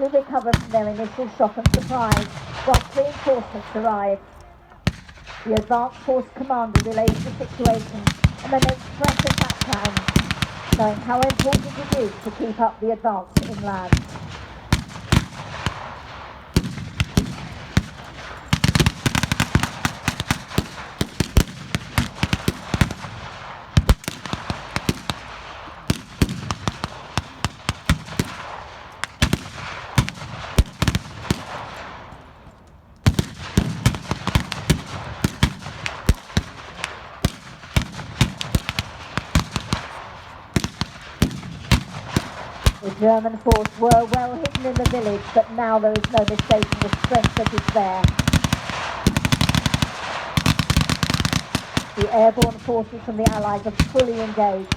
quickly recover from their initial shock and surprise whilst reinforcements arrive. The advanced force commander relays the situation and then makes fresh attack plans, knowing how important it is to keep up the advance inland. The German force were well hidden in the village, but now there is no mistaking the strength that is there. The airborne forces from the Allies are fully engaged.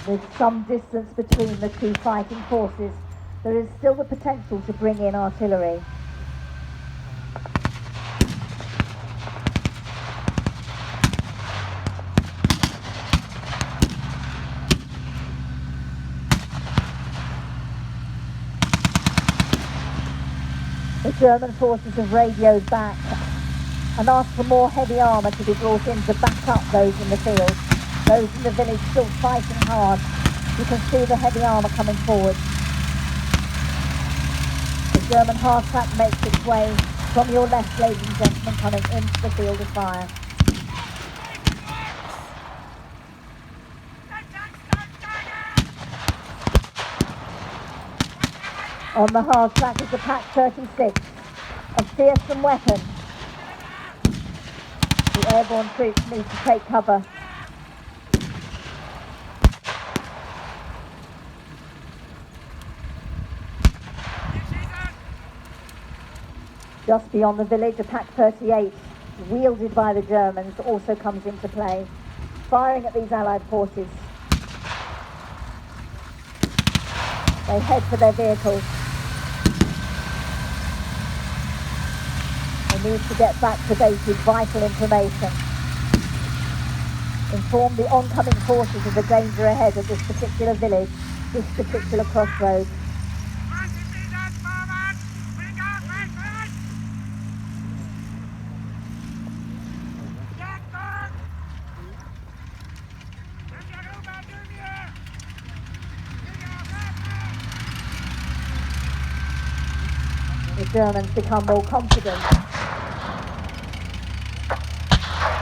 With some distance between the two fighting forces, there is still the potential to bring in artillery. The German forces have radioed back and asked for more heavy armour to be brought in to back up those in the field. Those in the village still fighting hard. You can see the heavy armour coming forward. The German half-track makes its way from your left, ladies and gentlemen, coming into the field of fire. On the half-track is the Pack 36, a fearsome weapon. The airborne troops need to take cover. Just beyond the village, a Pack 38, wielded by the Germans, also comes into play, firing at these Allied forces. They head for their vehicles. They need to get back to base with vital information. Inform the oncoming forces of the danger ahead of this particular village, this particular crossroad. The Germans become more confident,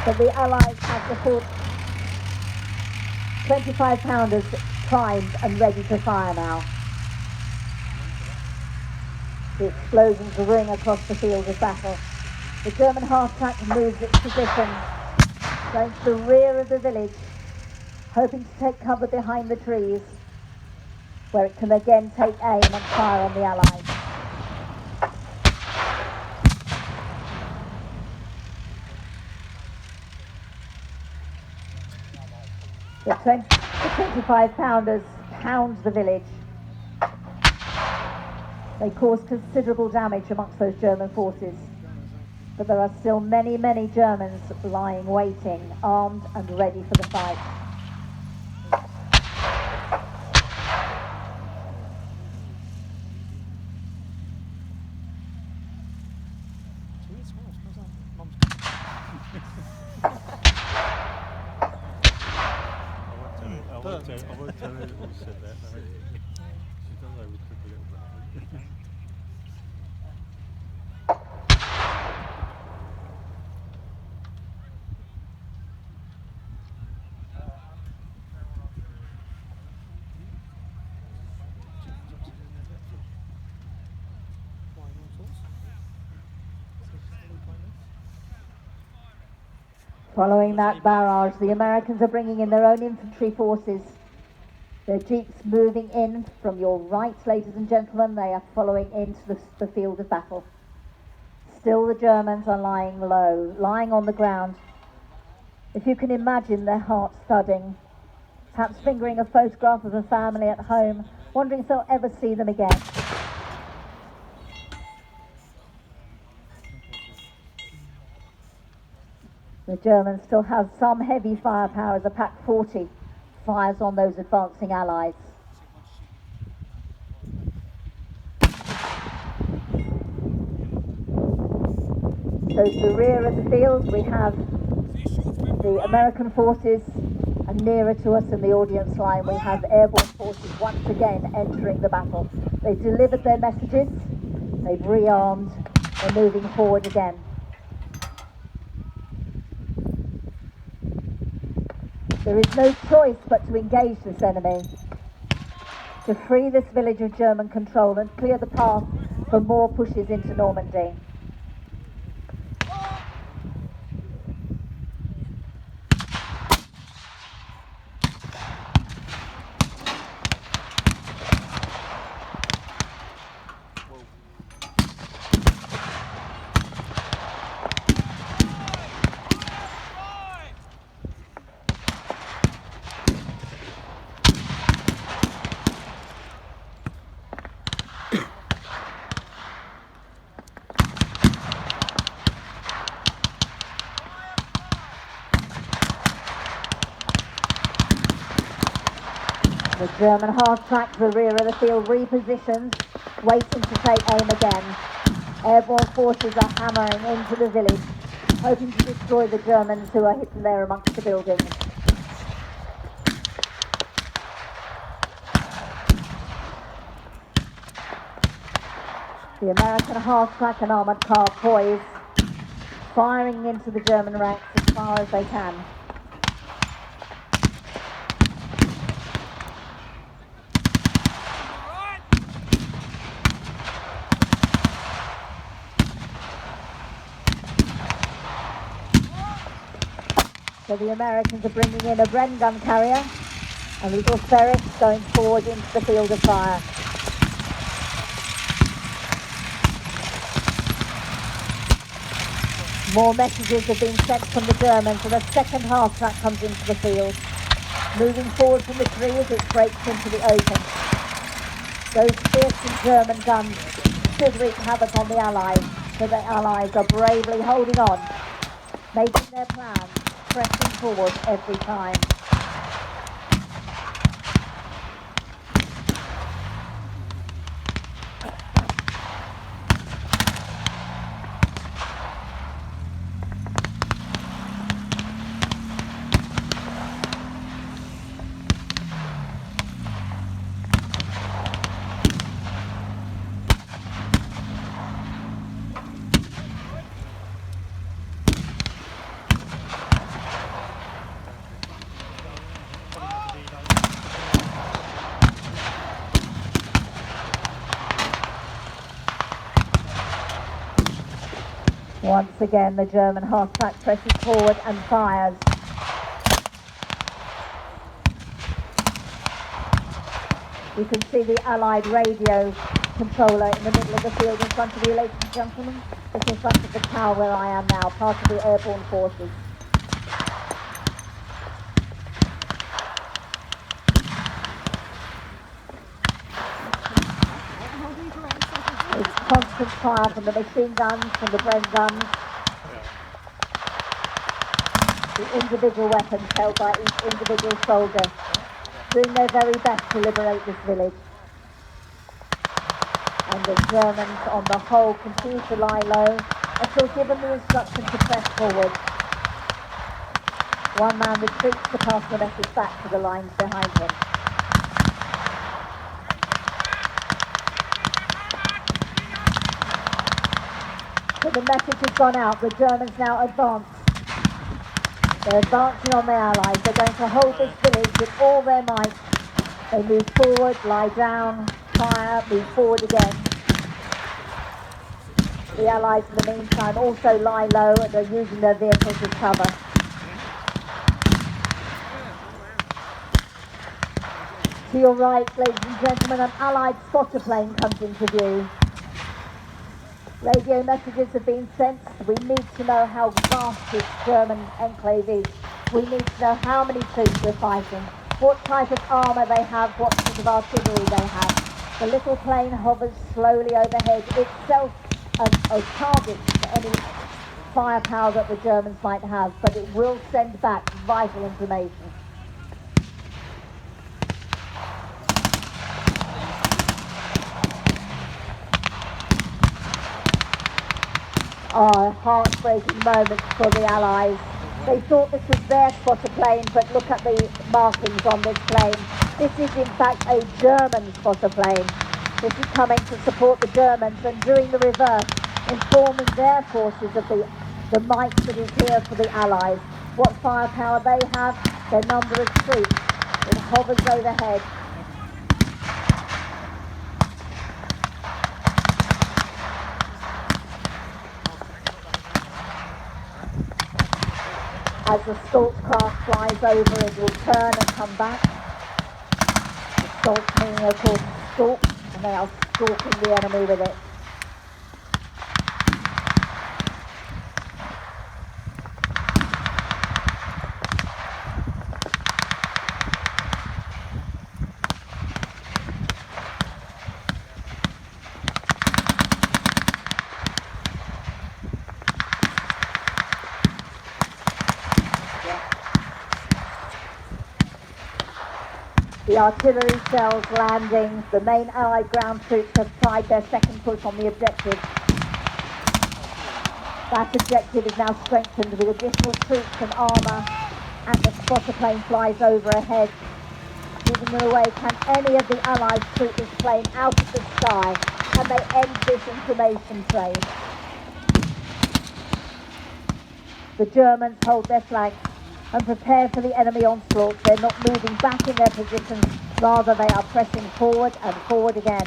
but the Allies have the full 25-pounders primed and ready to fire now. The explosions ring across the field of battle. The German half-track moves its position, going to the rear of the village, hoping to take cover behind the trees, where it can again take aim and fire on the Allies. The 25-pounders pound the village. They cause considerable damage amongst those German forces. But there are still many, many Germans lying waiting, armed and ready for the fight. I won't tell her that you said that. No. She does overcook a little bit. Following that barrage, the Americans are bringing in their own infantry forces. Their jeeps moving in from your right, ladies and gentlemen. They are following into the field of battle. Still the Germans are lying low, lying on the ground. If you can imagine their hearts thudding, perhaps fingering a photograph of a family at home, wondering if they'll ever see them again. The Germans still have some heavy firepower as a Pack 40 fires on those advancing Allies. So to the rear of the field we have the American forces, and nearer to us in the audience line we have airborne forces once again entering the battle. They've delivered their messages, they've rearmed, they're moving forward again. There is no choice but to engage this enemy, to free this village of German control and clear the path for more pushes into Normandy. The German hard-track to the rear of the field repositions, waiting to take aim again. Airborne forces are hammering into the village, hoping to destroy the Germans who are hidden there amongst the buildings. The American half-track and armoured car poise, firing into the German ranks as far as they can. So the Americans are bringing in a Bren gun carrier and little ferrets going forward into the field of fire. More messages have been sent from the Germans and a second half-track comes into the field. Moving forward from the trees, it breaks into the open. Those fearsome German guns should wreak havoc on the Allies, but the Allies are bravely holding on, making their plans, pressing forward every time. Once again, the German half-track presses forward and fires. You can see the Allied radio controller in the middle of the field in front of you, ladies and gentlemen. Just in front of the tower where I am now, part of the airborne forces. It's constant fire from the machine guns, from the Bren guns. The individual weapons held by each individual soldier, doing their very best to liberate this village. And the Germans, on the whole, continue to lie low until given the instruction to press forward. One man retreats to pass the message back to the lines behind him. So the message has gone out. The Germans now advance. They're advancing on the Allies. They're going to hold this village with all their might. They move forward, lie down, fire, move forward again. The Allies, in the meantime, also lie low and are using their vehicles as cover. To your right, ladies and gentlemen, an Allied spotter plane comes into view. Radio messages have been sent. We need to know how vast this German enclave is. We need to know how many troops we're fighting, what type of armour they have, what sort of artillery they have. The little plane hovers slowly overhead, itself a target for any firepower that the Germans might have, but it will send back vital information. Oh, heartbreaking moments for the Allies. They thought this was their spotter plane, but look at the markings on this plane. This is in fact a German spotter plane. This is coming to support the Germans and doing the reverse, informing their forces of the might that is here for the Allies. What firepower they have, their number of troops. It hovers overhead. As the Stalk craft flies over, it will turn and come back. The Stalk meaning, of course, stalk, and they are stalking the enemy with it. The artillery shells landing. The main Allied ground troops have tried their second push on the objective. That objective is now strengthened with additional troops and armour, and the spotter plane flies over ahead, giving them away. Can any of the Allies shoot this plane out of the sky? Can they end this information train? The Germans hold their flanks and prepare for the enemy onslaught. They're not moving back in their positions, rather they are pressing forward and forward again.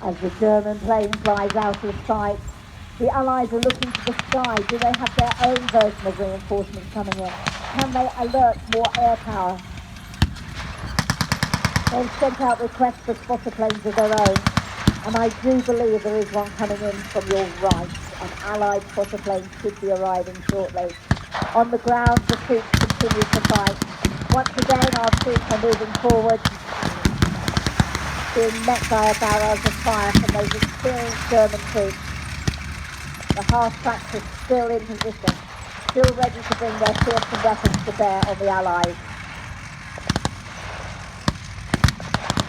As the German plane flies out of sight, the Allies are looking to the sky. Do they have their own version of reinforcements coming in? Can they alert more air power? They've sent out requests for spotter planes of their own, and I do believe there is one coming in from your right. An Allied spotter plane should be arriving shortly. On the ground, the troops continue to fight. Once again, our troops are moving forward, being met by a barrage of fire from those experienced German troops. The half-tracks are still in position, still ready to bring their fearsome weapons to bear on the Allies.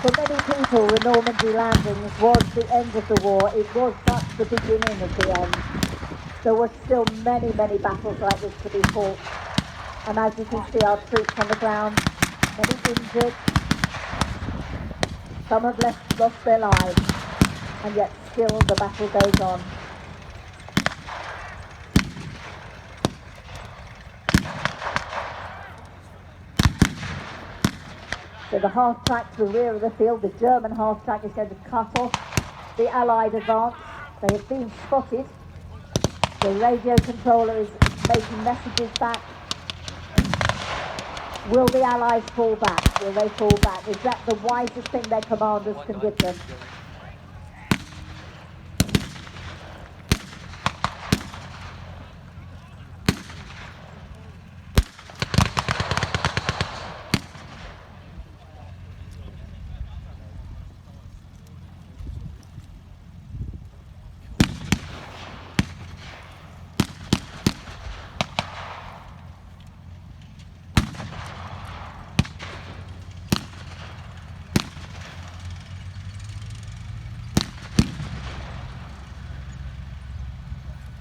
For many people, the Normandy landings was the end of the war. It was but the beginning of the end. There were still many, many battles like this to be fought. And as you can see, our troops on the ground, many injured, some have lost their lives, and yet still the battle goes on. So the half-track to the rear of the field, the German half-track is going to cut off the Allied advance. They have been spotted. The radio controller is making messages back. Will the Allies fall back? Will they fall back? Is that the wisest thing their commanders can give them?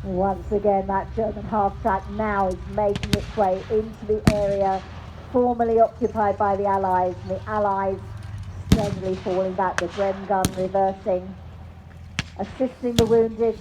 Once again, that German half-track now is making its way into the area formerly occupied by the Allies, and the Allies steadily falling back, the Bren gun reversing, assisting the wounded